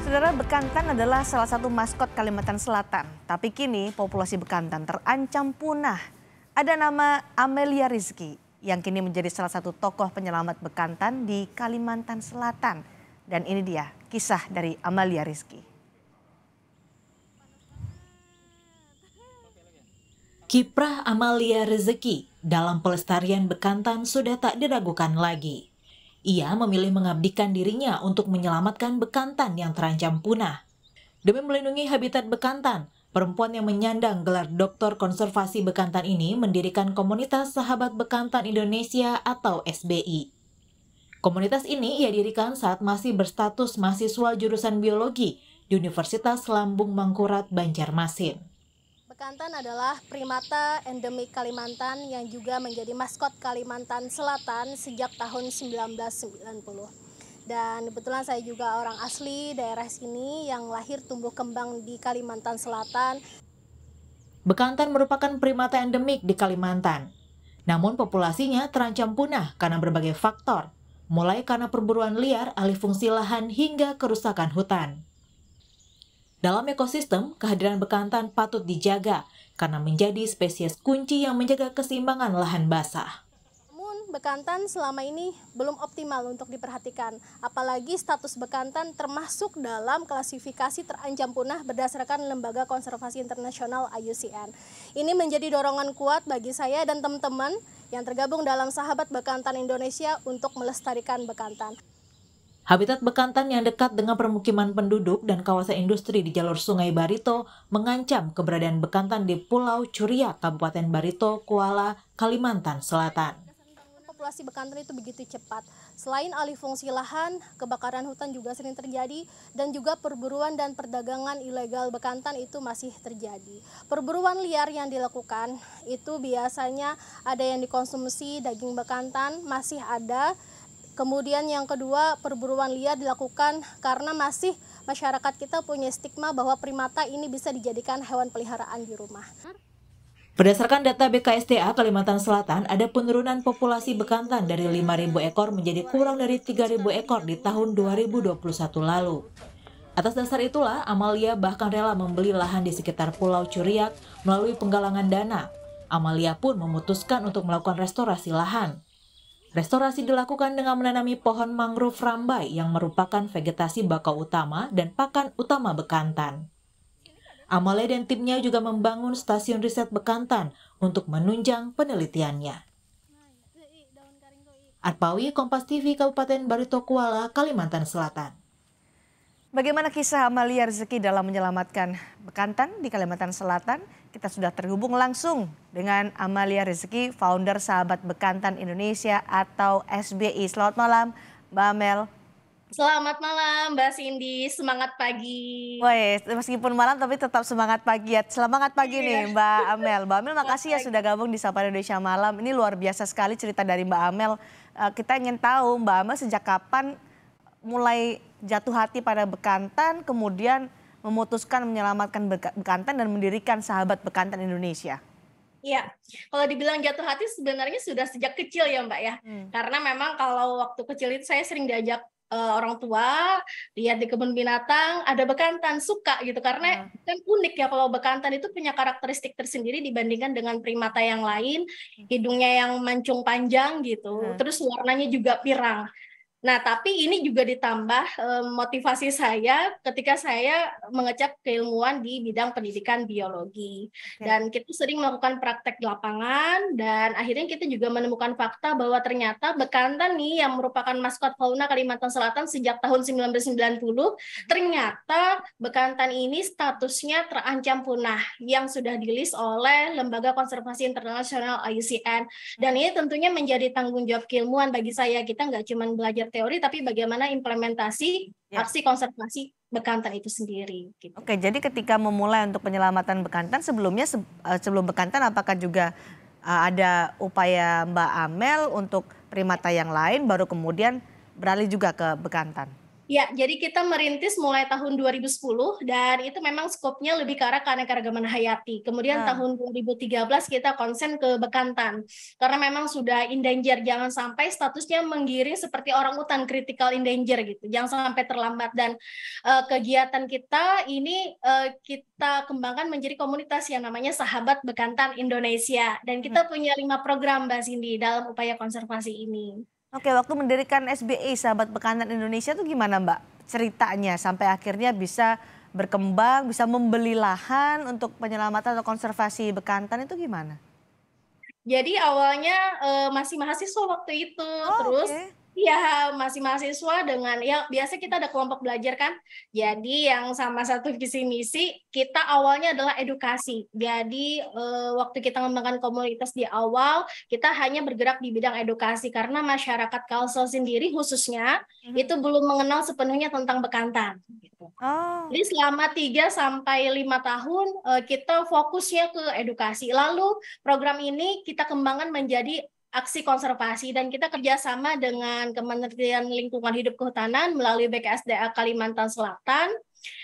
Saudara, bekantan adalah salah satu maskot Kalimantan Selatan. Tapi kini populasi bekantan terancam punah. Ada nama Amelia Rizky yang kini menjadi salah satu tokoh penyelamat bekantan di Kalimantan Selatan. Dan ini dia kisah dari Amelia Rizky. Kiprah Amelia Rizky dalam pelestarian bekantan sudah tak diragukan lagi. Ia memilih mengabdikan dirinya untuk menyelamatkan bekantan yang terancam punah. Demi melindungi habitat bekantan, perempuan yang menyandang gelar Doktor Konservasi Bekantan ini mendirikan komunitas Sahabat Bekantan Indonesia atau SBI. Komunitas ini ia dirikan saat masih berstatus mahasiswa jurusan biologi di Universitas Lambung Mangkurat, Banjarmasin. Bekantan adalah primata endemik Kalimantan yang juga menjadi maskot Kalimantan Selatan sejak tahun 1990. Dan kebetulan saya juga orang asli daerah sini yang lahir tumbuh kembang di Kalimantan Selatan. Bekantan merupakan primata endemik di Kalimantan. Namun populasinya terancam punah karena berbagai faktor, mulai karena perburuan liar, alih fungsi lahan hingga kerusakan hutan. Dalam ekosistem, kehadiran bekantan patut dijaga karena menjadi spesies kunci yang menjaga keseimbangan lahan basah. Namun bekantan selama ini belum optimal untuk diperhatikan, apalagi status bekantan termasuk dalam klasifikasi terancam punah berdasarkan Lembaga Konservasi Internasional IUCN. Ini menjadi dorongan kuat bagi saya dan teman-teman yang tergabung dalam Sahabat Bekantan Indonesia untuk melestarikan bekantan. Habitat bekantan yang dekat dengan permukiman penduduk dan kawasan industri di jalur Sungai Barito mengancam keberadaan bekantan di Pulau Curiak, Kabupaten Barito, Kuala, Kalimantan Selatan. Populasi bekantan itu begitu cepat. Selain alih fungsi lahan, kebakaran hutan juga sering terjadi dan juga perburuan dan perdagangan ilegal bekantan itu masih terjadi. Perburuan liar yang dilakukan itu biasanya ada yang dikonsumsi daging bekantan, masih ada. Kemudian yang kedua, perburuan liar dilakukan karena masih masyarakat kita punya stigma bahwa primata ini bisa dijadikan hewan peliharaan di rumah. Berdasarkan data BKSDA Kalimantan Selatan, ada penurunan populasi bekantan dari 5.000 ekor menjadi kurang dari 3.000 ekor di tahun 2021 lalu. Atas dasar itulah, Amelia bahkan rela membeli lahan di sekitar Pulau Curiak melalui penggalangan dana. Amelia pun memutuskan untuk melakukan restorasi lahan. Restorasi dilakukan dengan menanami pohon mangrove rambai yang merupakan vegetasi bakau utama dan pakan utama bekantan. Amelia dan timnya juga membangun stasiun riset bekantan untuk menunjang penelitiannya. Arpawi, Kompas TV, Kabupaten Barito Kuala, Kalimantan Selatan. Bagaimana kisah Amelia Rizky dalam menyelamatkan bekantan di Kalimantan Selatan? Kita sudah terhubung langsung dengan Amelia Rizky, founder Sahabat Bekantan Indonesia atau SBI. Selamat malam, Mbak Amel. Selamat malam, Mbak Cindy. Semangat pagi. Woi, meskipun malam tapi tetap semangat pagi ya. Semangat pagi nih Mbak Amel. Mbak Amel, makasih ya sudah gabung di Sapa Indonesia Malam. Ini luar biasa sekali cerita dari Mbak Amel. Kita ingin tahu Mbak Amel sejak kapan mulai jatuh hati pada bekantan, kemudian memutuskan menyelamatkan bekantan dan mendirikan Sahabat Bekantan Indonesia. Iya, kalau dibilang jatuh hati sebenarnya sudah sejak kecil ya Mbak ya. Karena memang kalau waktu kecil itu saya sering diajak orang tua lihat di kebun binatang ada bekantan, suka gitu karena kan unik ya kalau bekantan itu punya karakteristik tersendiri dibandingkan dengan primata yang lain, hidungnya yang mancung panjang gitu, terus warnanya juga pirang. Nah, tapi ini juga ditambah motivasi saya ketika saya mengecap keilmuan di bidang pendidikan biologi. Dan kita sering melakukan praktek di lapangan dan akhirnya kita juga menemukan fakta bahwa ternyata bekantan nih yang merupakan maskot fauna Kalimantan Selatan sejak tahun 1990, ternyata bekantan ini statusnya terancam punah yang sudah dilist oleh Lembaga Konservasi Internasional IUCN. Dan ini tentunya menjadi tanggung jawab keilmuan bagi saya. Kita nggak cuma belajar teori, tapi bagaimana implementasi aksi konservasi bekantan itu sendiri. Gitu. Oke, jadi ketika memulai untuk penyelamatan bekantan, sebelumnya sebelum bekantan apakah juga ada upaya Mbak Amel untuk primata yang lain, baru kemudian beralih juga ke bekantan? Ya, jadi kita merintis mulai tahun 2010 dan itu memang skopnya lebih ke arah keanekaragaman hayati. Kemudian Nah, tahun 2013 kita konsen ke bekantan. Karena memang sudah endanger, jangan sampai statusnya menggiring seperti orang utan critical endanger gitu. Jangan sampai terlambat dan kegiatan kita ini kita kembangkan menjadi komunitas yang namanya Sahabat Bekantan Indonesia dan kita punya 5 program Mbak Cindy dalam upaya konservasi ini. oke, waktu mendirikan SBI Sahabat Bekantan Indonesia itu gimana Mbak ceritanya sampai akhirnya bisa berkembang, bisa membeli lahan untuk penyelamatan atau konservasi bekantan itu gimana? Jadi awalnya masih mahasiswa waktu itu, Oh, terus oke. ya masih mahasiswa dengan ya biasa kita ada kelompok belajar kan. Jadi yang sama satu visi misi kita awalnya adalah edukasi. Jadi waktu kita mengembangkan komunitas di awal kita hanya bergerak di bidang edukasi karena masyarakat Kalsel sendiri khususnya itu belum mengenal sepenuhnya tentang bekantan. Gitu. Oh, Jadi selama 3 sampai 5 tahun kita fokusnya ke edukasi. Lalu program ini kita kembangkan menjadi aksi konservasi dan kita kerjasama dengan Kementerian Lingkungan Hidup Kehutanan melalui BKSDA Kalimantan Selatan.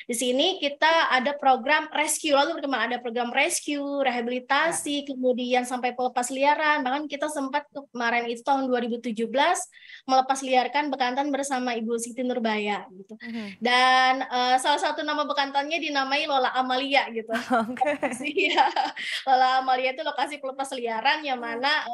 Di sini kita ada program rescue, lalu berkembang ada program rescue, ya. rehabilitasi, kemudian sampai pelepas liaran. Bahkan kita sempat kemarin itu tahun 2017 melepas liarkan bekantan bersama Ibu Siti Nurbaya gitu. Mhm. Dan salah satu nama bekantannya dinamai Lola Amalia gitu. Oke. Lokasi ya, Lola Amalia itu lokasi pelepas liaran yang mana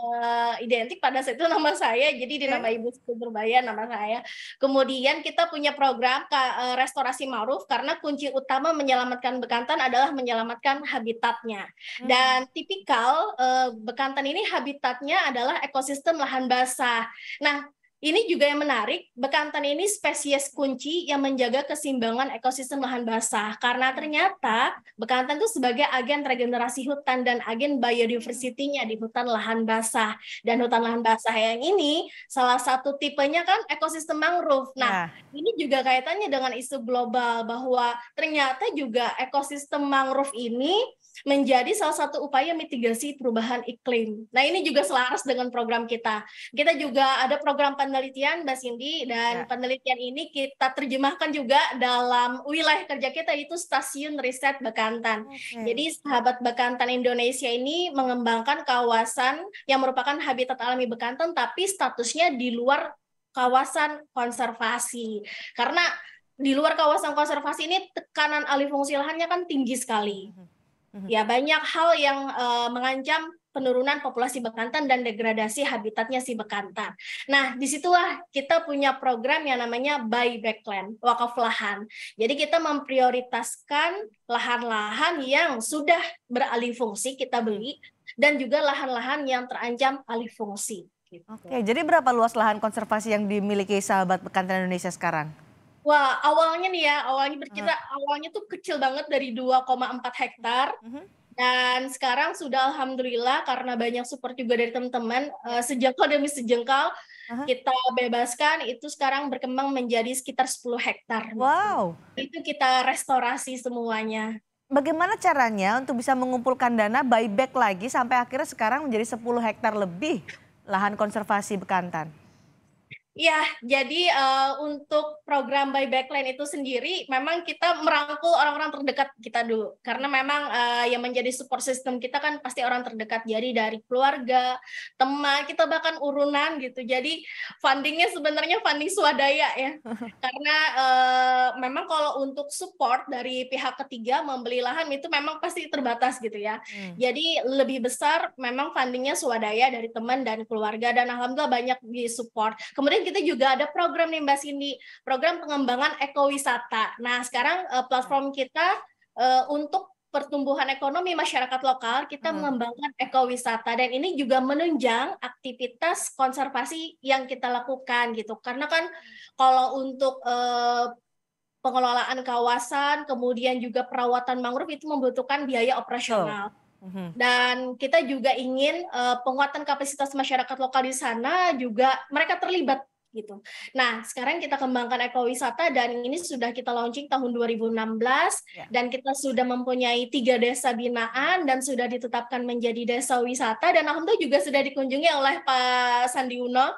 identik pada saat itu nama saya, jadi Oke. dinamai Ibu Siti Nurbaya nama saya. Kemudian kita punya program restorasi mangrove karena kunci utama menyelamatkan bekantan adalah menyelamatkan habitatnya. Hmm. Dan tipikal bekantan ini habitatnya adalah ekosistem lahan basah. Nah, ini juga yang menarik, bekantan ini spesies kunci yang menjaga keseimbangan ekosistem lahan basah. Karena ternyata bekantan itu sebagai agen regenerasi hutan dan agen biodiversity-nya di hutan lahan basah. Dan hutan lahan basah yang ini salah satu tipenya kan ekosistem mangrove. Nah, Ya. ini juga kaitannya dengan isu global bahwa ternyata juga ekosistem mangrove ini menjadi salah satu upaya mitigasi perubahan iklim. Nah, ini juga selaras dengan program kita. Kita juga ada program penelitian, Mbak Cindy, dan Ya. penelitian ini kita terjemahkan juga dalam wilayah kerja kita, yaitu Stasiun Riset Bekantan. Oke. Jadi, Sahabat Bekantan Indonesia ini mengembangkan kawasan yang merupakan habitat alami bekantan, tapi statusnya di luar kawasan konservasi. Karena di luar kawasan konservasi ini tekanan alih fungsi lahannya kan tinggi sekali. Mhm. Mhm. Ya, banyak hal yang mengancam penurunan populasi bekantan dan degradasi habitatnya si bekantan. Nah, disitulah kita punya program yang namanya buyback land, wakaf lahan. Jadi kita memprioritaskan lahan-lahan yang sudah beralih fungsi kita beli dan juga lahan-lahan yang terancam alih fungsi. Gitu. Oke, jadi berapa luas lahan konservasi yang dimiliki Sahabat Bekantan Indonesia sekarang? Wah, awalnya nih ya, Aha. awalnya tuh kecil banget dari 2,4 hektar. Mhm. Dan sekarang sudah alhamdulillah karena banyak support juga dari teman-teman, sejengkal demi sejengkal Aha. kita bebaskan itu sekarang berkembang menjadi sekitar 10 hektar. Wow. Itu kita restorasi semuanya. Bagaimana caranya untuk bisa mengumpulkan dana buyback lagi sampai akhirnya sekarang menjadi 10 hektar lebih lahan konservasi bekantan? Ya, jadi untuk program buyback land itu sendiri memang kita merangkul orang-orang terdekat kita dulu. Karena memang yang menjadi support system kita kan pasti orang terdekat. Jadi dari keluarga, teman, kita bahkan urunan gitu. Jadi fundingnya sebenarnya funding swadaya ya. Karena memang kalau untuk support dari pihak ketiga membeli lahan itu memang pasti terbatas gitu ya. Hmm. Jadi lebih besar memang fundingnya swadaya dari teman dan keluarga dan alhamdulillah banyak di support. Kemudian kita juga ada program nih Mbak Cindy, program pengembangan ekowisata. Nah sekarang platform kita untuk pertumbuhan ekonomi masyarakat lokal, kita Mhm. mengembangkan ekowisata dan ini juga menunjang aktivitas konservasi yang kita lakukan gitu. Karena kan kalau untuk pengelolaan kawasan, kemudian juga perawatan mangrove itu membutuhkan biaya Betul. operasional. Mhm. Dan kita juga ingin penguatan kapasitas masyarakat lokal di sana juga mereka terlibat gitu. Nah, sekarang kita kembangkan ekowisata dan ini sudah kita launching tahun 2016 dan kita sudah mempunyai 3 desa binaan dan sudah ditetapkan menjadi desa wisata dan alhamdulillah juga sudah dikunjungi oleh Pak Sandi Uno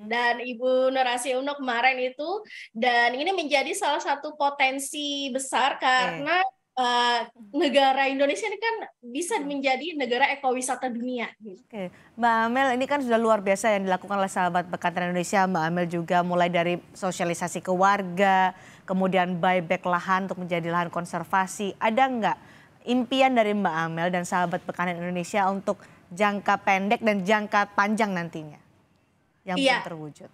dan Ibu Nurasi Uno kemarin itu, dan ini menjadi salah satu potensi besar karena negara Indonesia ini kan bisa menjadi negara ekowisata dunia. Oke, Mbak Amel, ini kan sudah luar biasa yang dilakukan oleh sahabat Bekantan Indonesia. Mbak Amel juga mulai dari sosialisasi ke warga, kemudian buyback lahan untuk menjadi lahan konservasi. Ada nggak impian dari Mbak Amel dan sahabat Bekantan Indonesia untuk jangka pendek dan jangka panjang nantinya yang belum terwujud?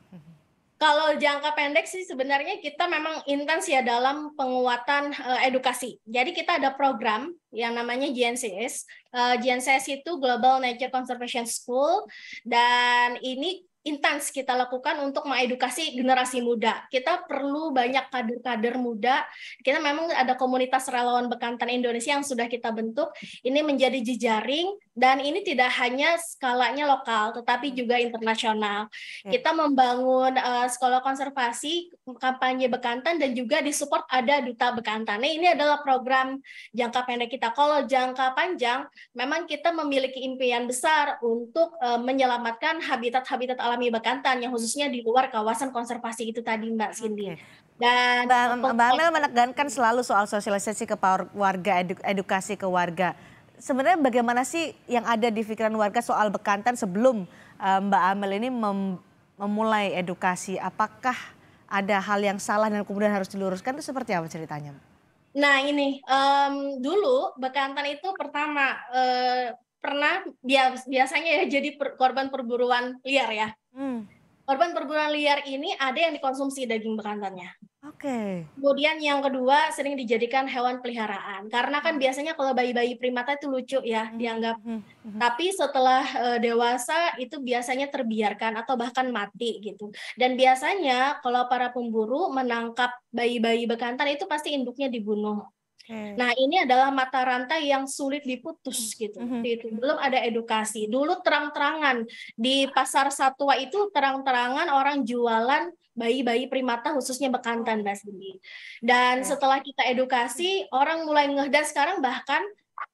Kalau jangka pendek sih sebenarnya kita memang intens ya dalam penguatan edukasi. Jadi kita ada program yang namanya GNCS. GNCS itu Global Nature Conservation School, dan ini intens kita lakukan untuk mengedukasi generasi muda. Kita perlu banyak kader-kader muda. Kita memang ada komunitas relawan Bekantan Indonesia yang sudah kita bentuk. Ini menjadi jejaring dan ini tidak hanya skalanya lokal tetapi juga internasional. Kita membangun sekolah konservasi, kampanye Bekantan, dan juga disupport ada Duta Bekantan. Nah, ini adalah program jangka pendek kita. Kalau jangka panjang, memang kita memiliki impian besar untuk menyelamatkan habitat-habitat alami Bekantan yang khususnya di luar kawasan konservasi itu tadi, Mbak Cindy. Dan Mbak Amel menekankan selalu soal sosialisasi ke warga, edukasi ke warga. Sebenarnya bagaimana sih yang ada di pikiran warga soal Bekantan sebelum Mbak Amel ini memulai edukasi? Apakah ada hal yang salah dan kemudian harus diluruskan, itu seperti apa ceritanya? Nah ini, dulu Bekantan itu pertama pernah biasanya ya jadi korban perburuan liar ya. Korban perburuan liar ini ada yang dikonsumsi daging bekantannya. Oke. Kemudian yang kedua sering dijadikan hewan peliharaan. Karena kan biasanya kalau bayi-bayi primata itu lucu ya dianggap. Tapi setelah dewasa itu biasanya terbiarkan atau bahkan mati gitu. Dan biasanya kalau para pemburu menangkap bayi-bayi bekantan itu pasti induknya dibunuh. Nah, ini adalah mata rantai yang sulit diputus gitu. Itu belum ada edukasi. Dulu terang-terangan di pasar satwa itu terang-terangan orang jualan bayi-bayi primata khususnya bekantan, Mbak Cindy. Dan setelah kita edukasi, orang mulai ngeh, dan sekarang bahkan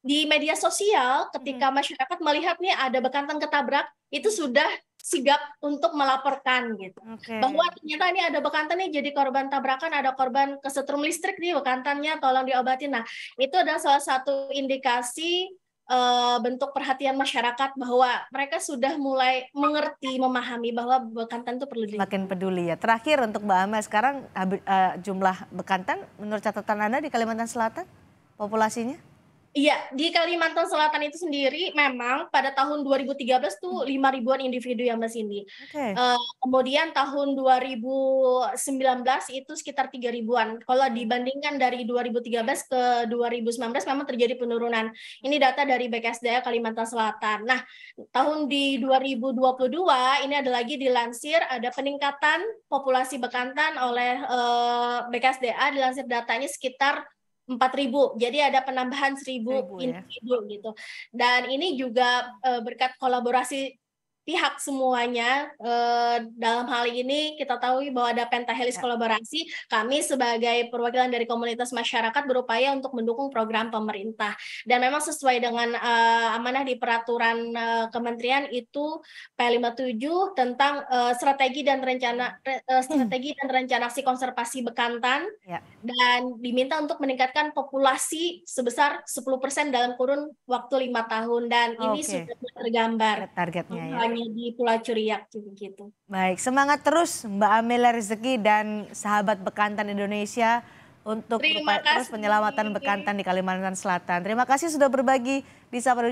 di media sosial ketika masyarakat melihat nih ada bekantan ketabrak, itu sudah sigap untuk melaporkan gitu. Bahwa ternyata ini ada bekantan nih jadi korban tabrakan, ada korban kesetrum listrik nih bekantannya, tolong diobatin. Nah, itu adalah salah satu indikasi bentuk perhatian masyarakat bahwa mereka sudah mulai mengerti, memahami bahwa bekantan itu perlu makin peduli ya. Terakhir untuk Mbak Amel, sekarang jumlah bekantan menurut catatan Anda di Kalimantan Selatan populasinya? Iya, di Kalimantan Selatan itu sendiri memang pada tahun 2013 tuh 5 ribuan individu ya Mbak Cindy. Kemudian tahun 2019 itu sekitar 3 ribuan. Kalau dibandingkan dari 2013 ke 2019 memang terjadi penurunan. Ini data dari BKSDA Kalimantan Selatan. Nah, tahun di 2022 ini ada lagi dilansir ada peningkatan populasi bekantan oleh BKSDA, dilansir datanya sekitar 4.000, jadi ada penambahan 1.000 individu gitu. Dan ini juga berkat kolaborasi pihak semuanya. Dalam hal ini kita tahu bahwa ada pentahelix kolaborasi. Kami sebagai perwakilan dari komunitas masyarakat berupaya untuk mendukung program pemerintah. Dan memang sesuai dengan amanah di peraturan kementerian itu P57 tentang strategi dan rencana aksi konservasi bekantan, dan diminta untuk meningkatkan populasi sebesar 10% dalam kurun waktu 5 tahun, dan ini sudah tergambar targetnya ya. Hanya di Pulau Curiak gitu. Baik, semangat terus Mbak Amel Rezeki dan sahabat Bekantan Indonesia untuk terus penyelamatan bekantan di Kalimantan Selatan. Terima kasih sudah berbagi di Sapa